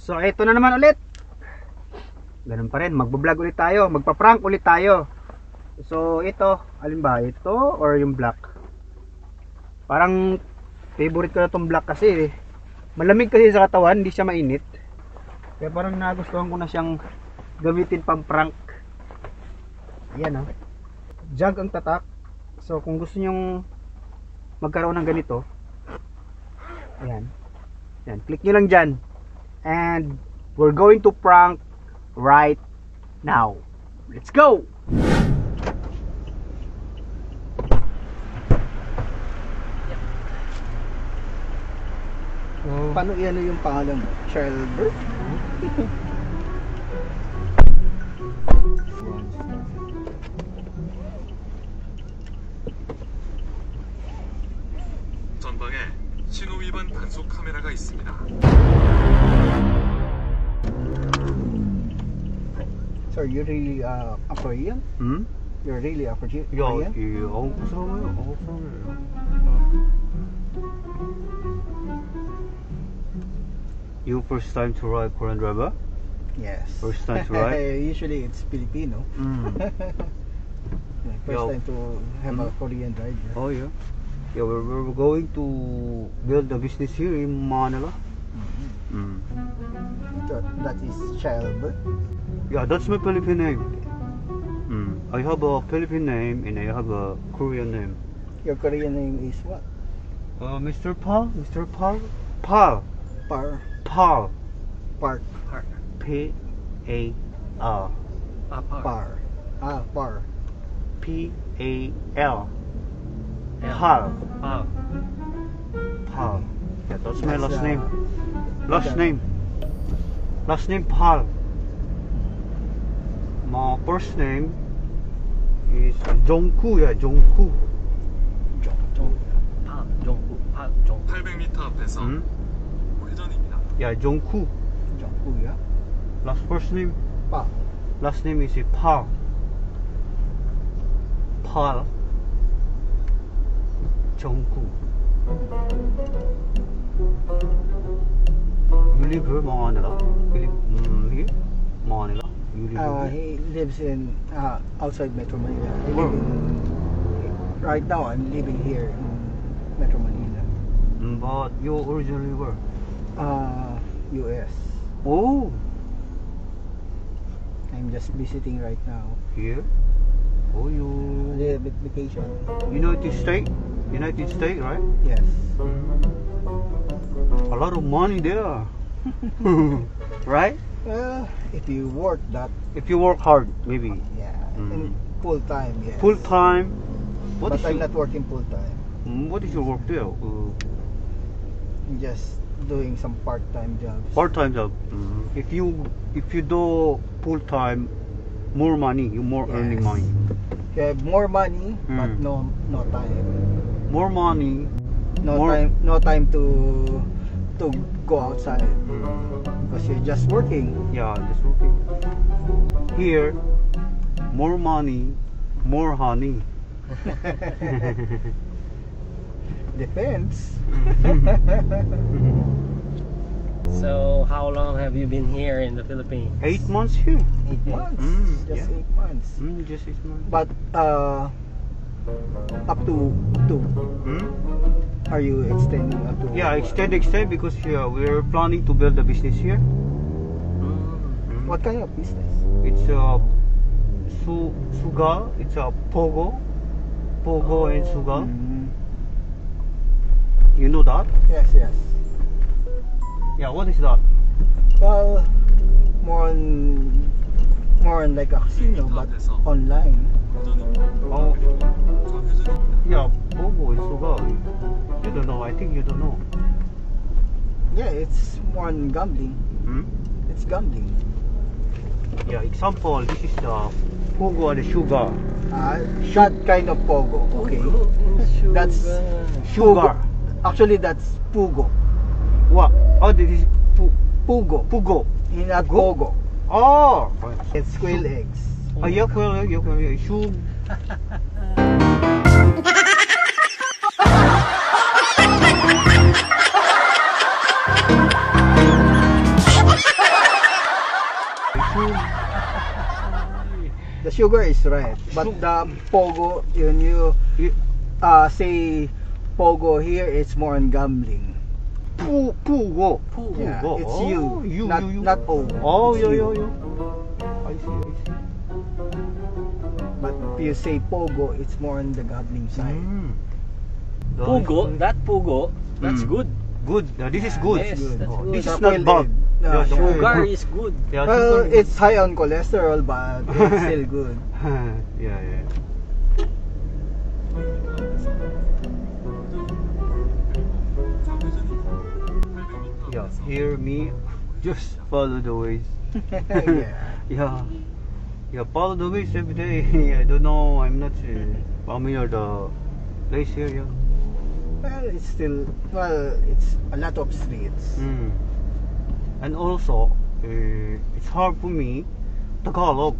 So ito na naman ulit. Ganun pa rin, magbablog ulit tayo, magpa-prank ulit tayo. So ito, alin ba? Ito or yung black? Parang favorite ko na tong black kasi malamig kasi sa katawan, hindi siya mainit. Kaya parang nagustuhan ko na siyang gamitin pang prank. Ayan o. Jag ang tatak. So kung gusto nyong magkaroon ng ganito, ayan. Ayan, click nyo lang dyan. And we're going to prank right now. Let's go! Paano iano yung pangalan mo? Childbirth? 전방에 신호 위반 단속 카메라가 있습니다. So you're really a Korean? Hmm? You're really a Korean? 한국 사람이에요. 한국 사람이에요. You first time to ride Korean driver? Yes. First time to ride? Usually it's Filipino. First time to have a Korean driver. Oh yeah. Yeah, we're going to build a business here in Manila. That is childbirth. Yeah, that's my Philippine name. I have a Philippine name and I have a Korean name. Your Korean name is what? Mr. Paul? Mr. Paul? Paul. Par. Paul. Park. P-A-L. Par. Par. P-A-L. Paul. Paul. Yeah, that's my last name. Last name. Last name Paul. My first name is Jongku. Yeah, Jongku. 800m 앞에서 회전입니다. Yeah, Jongku. Jongku, yeah. Last first name. Pa. Last name is Paul. Paul. Jongku. You live here, Manila? You live here, Manila? You live here? He lives in outside Metro Manila. Where? Right now, I'm living here in Metro Manila. But you originally were? US. Oh, I'm just visiting right now. here? Oh, A you little bit vacation. United States? United States, right? Yes. A lot of money there. Right? If you work that, If you work hard, maybe. yeah, and full time, yes. Full time. What But is I'm your, not working full time. what is your work there? I'm just doing some part-time jobs. Part-time job. If you do full time, more money. You more earning Yes. money. You have more money, but Mm. no time. More money. More- No time to go outside because you're just working. Yeah, just working. Here, more money, more honey. Depends. So, how long have you been here in the Philippines? 8 months here. 8 months. Just yeah. 8 months. Just 8 months. But up to 2. Are you extending up to? Yeah, extend because we're planning to build a business here. What kind of business? It's a suga. It's a pogo and suga. You know that? Yes. Yeah. What is that? Well, more on like a casino, but online. Oh, yeah, pogo and suga. You don't know. I think you don't know. Yeah, it's more on gambling. It's gambling. Yeah. Example. This is the pogo and the sugar. That kind of pogo. Okay. That's Sugar. Actually, that's pugo. What? Oh, this is Pugo. pugo. Not pogo. Oh. It's quail eggs. Yeah, Sugar. sugar is right, but the pogo, when you say pogo here, it's more on gambling. Pugo. Yeah, Pugo. it's Oh, not O. Oh, It's yeah, you. yeah, yeah. I see. But if you say pogo, it's more on the gambling side. Mm. Pugo, that Pugo, that's Mm. good. Good. This is good. Yes, Good. that's Oh, good. This The is not oil bad. egg. Yeah, the oil Sugar egg. is good. Yeah, Well, sugar. it's high on cholesterol, but it's still good. yeah. Yeah, hear me. Just follow the ways. Yeah. Yeah, follow the ways every day. I don't know. I'm not familiar the place here. Yeah. Well, it's a lot of streets. Mm. And also, it's hard for me Tagalog,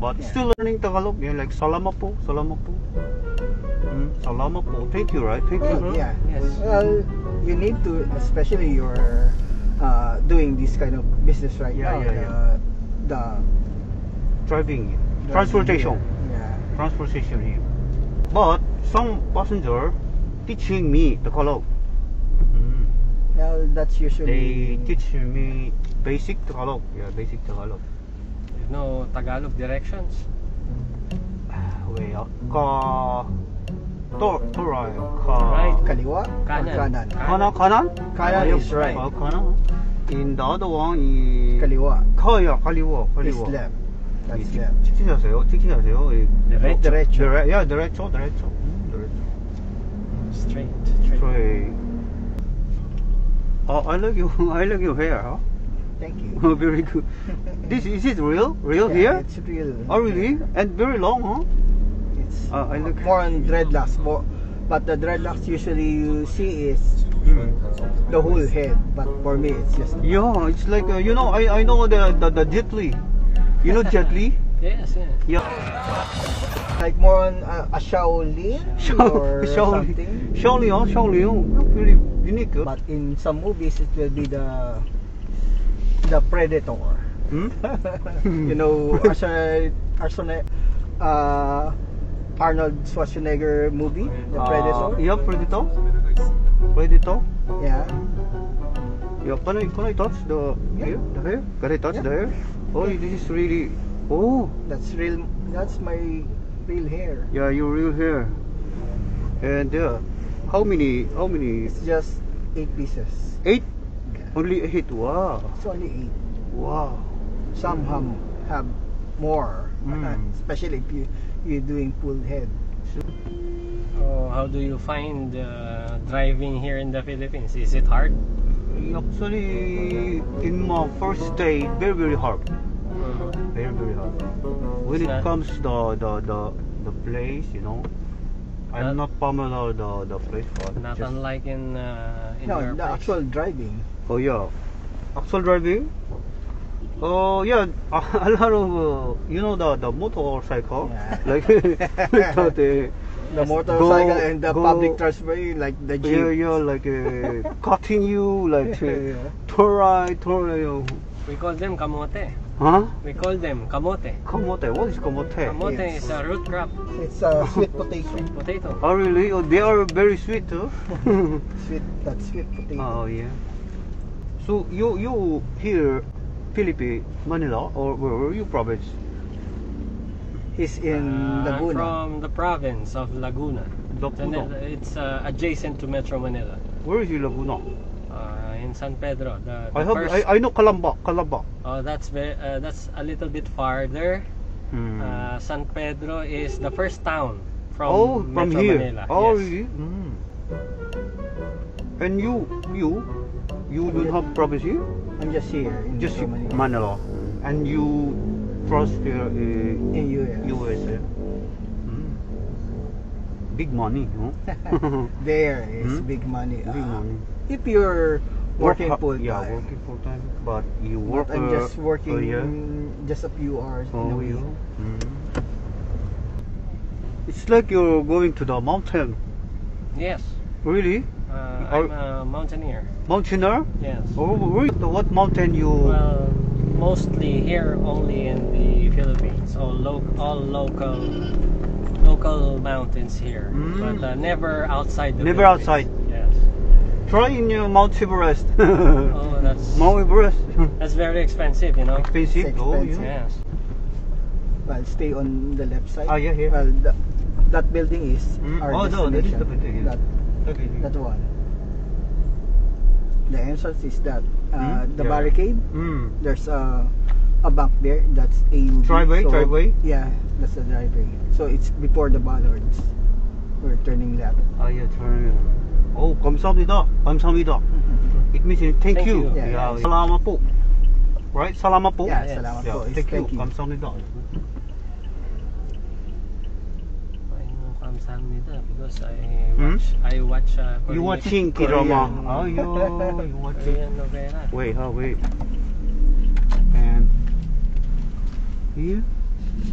but Yeah. still learning Tagalog. Yeah, like salamat po. Salamat po. Thank you, right? Thank you. Well, yeah. Yes. Well, you need to, especially you're doing this kind of business right Yeah, now. yeah, The Driving, transportation, Yeah. transportation here. But some passenger teaching me Tagalog. Mm. Well, that's They usually teach me basic Tagalog. Yeah, basic Tagalog. You know Tagalog directions? Way out. Right. Right. kaliwa or Kanan. kanan. Kanan? Kanan is right. Kanan. In the other one is Kaliwa Kaya, kaliwa. is left. That's left. 직진하세요. Diretso. Derecho. Derecho. Derecho. Straight. Straight. Oh, I like your hair, huh? Thank you. Oh, very good. Is it real? Real Yeah, here? It's real. Oh, really? And very long, huh? It's I look. more on dreadlocks, but the dreadlocks usually you see is the whole head. But for me, it's just Yeah, it's like I know the Jet Li. You know Jet Li? Yes. Yeah. like more on a Shaolin or something. Shaolin. Really unique. But in some movies, it will be the Predator. Hmm? You know, Arnold Schwarzenegger movie, The Predator. Yeah, Predator. Yeah. Yeah, can I touch the hair? The hair? Can I touch the hair? Oh, this is really. Oh, That's real. That's my real hair. yeah, your real hair. And how many? It's just 8 pieces. 8? Yeah. Only 8. Wow. It's only 8. Wow. Some have more, especially if you're doing full head. Oh, how do you find driving here in the Philippines? Is it hard? Actually, in my first day, very hard. Very hard. When It's it not- comes the place, I'm not familiar the place, but Not just- unlike in No, your the place. actual driving. Oh yeah, actual driving. Oh yeah, a lot of the motorcycle, Yeah. like the The motorcycle and the go- public transport, like the jeep. yeah, like cutting you, like Yeah. turn right, turn. We call them kamote. Huh? We call them kamote. Kamote. What is kamote? Kamote It's- is a root crop It's a sweet potato. potato. Oh really? Oh, they are very sweet, huh? That's sweet potato. Oh yeah. So you here, Philippines, Manila, or where were you province? He's in I'm Laguna. from the province of Laguna. Laguna. It's adjacent to Metro Manila. Where is you, Laguna? In San Pedro. I know Calamba. Oh, that's a little bit farther. Hmm. San Pedro is the first town from From Metro here. Manila. Oh Yes. really? And you don't have province here? I'm just here in Just Germany. Manila. And you first here in In US. USA. Big money, no? There is Hmm? big money. Big money. If you're working Work- full time. Yeah, working full time. But you work. But I'm just working yeah. just a few hours in a Oh, week. yeah. It's like you're going to the mountain. Yes. Really? I'm a mountaineer. Mountaineer? Yes. Oh, really? What mountain you? Well, mostly here only in the Philippines. All local mountains here, Mm. but never outside the Never Philippines. outside. Yes. Try in your Mount Everest. Oh, Mount Everest. that's very expensive, you know. Expensive. It's Oh, expensive. yeah. Yes. Well, stay on the left side. Oh, yeah, here. Well, that building is our Oh, no, that is destination. the building, yeah. Okay. That one. The entrance is that. The Yeah. barricade. Mm. There's a bank there. That's AUB. Driveway? Yeah, that's the driveway. So it's before the bollards. We're turning left. Ah, yeah, turn. Oh, 감사합니다. 감사합니다. It means thank Thank you. you. Yeah. Salamat po. Right? Salamat po. Yeah, Yes. salamat Yeah, po. It's thank you. 감사합니다. Ayun, 감사합니다, because Hmm? I watch You Korean- watching Korean- K-drama? Oh, you watching. Korean novela. Wait. And here?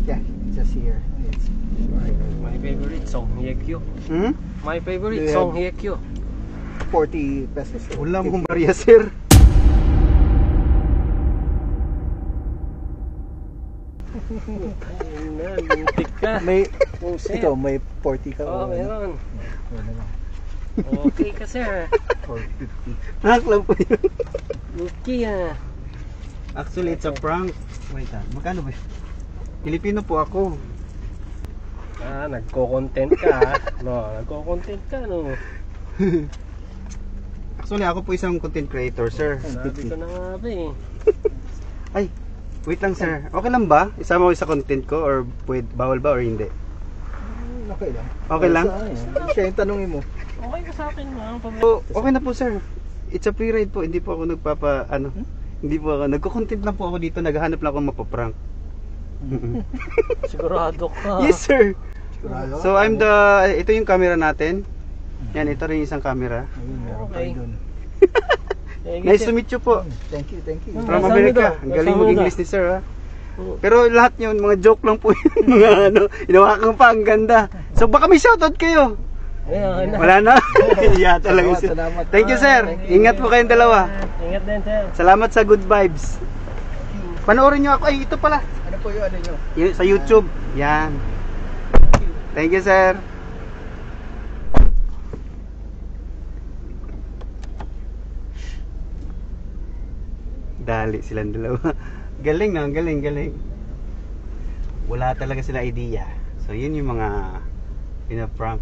Yeah, just here. It's right. My favorite Song Hye Kyo. Hmm? My favorite Do you Song have- Hye Kyo. 40 pesos. Wala mong barya, sir. Ayun na, lintik ka. May Puset. ito, may 40 ka. Oh, o ano? meron. Wala lang. Okay ka, sir. 450. Prank lang po yun. Okay ah. Actually, it's a prank. Wait, magkano ba? Pilipino po ako. Ah, nagko-content ka ah. No, nagko-content ka no. Actually, ako po isang content creator, sir. Sabi ko na nga ba eh. Ay, wait lang, sir. Okay lang ba? Isama ko sa content ko or bawal ba or hindi? Okay lang. Okay lang? Siya yung tanongin mo. Okay ka sa akin na. So, okay na po, sir. It's a free ride po. Hindi po ako hindi po ako. Nagko-content lang po ako dito. Naghahanap lang ako mapaprank. Sigurado ka. Yes, sir. Sigurado? So, ito yung camera natin. Yan, ito rin yung isang camera. Ayun, meron Okay. tayo dun. Nice to meet you po. Thank you. From Nasaan America. nito? Ang galing Nasaan mag-English nito? ni sir, ha? Pero lahat yun, mga joke lang po yun. Mga inawakan pa, ang ganda. So, baka may shoutout kayo. Ayan, Wala na? Yeah, talaga sir. Salamat. Thank you, sir. Ingat po kayong dalawa. Ingat din, sir. Salamat sa good vibes. Panoorin nyo ako. Ay, ito pala. Ano po yung ano nyo? Sa YouTube. Yan. Thank you, sir. Dali silang dalawa. Galing na, galing. Wala talaga sila idea. So, yun yung mga pinaprank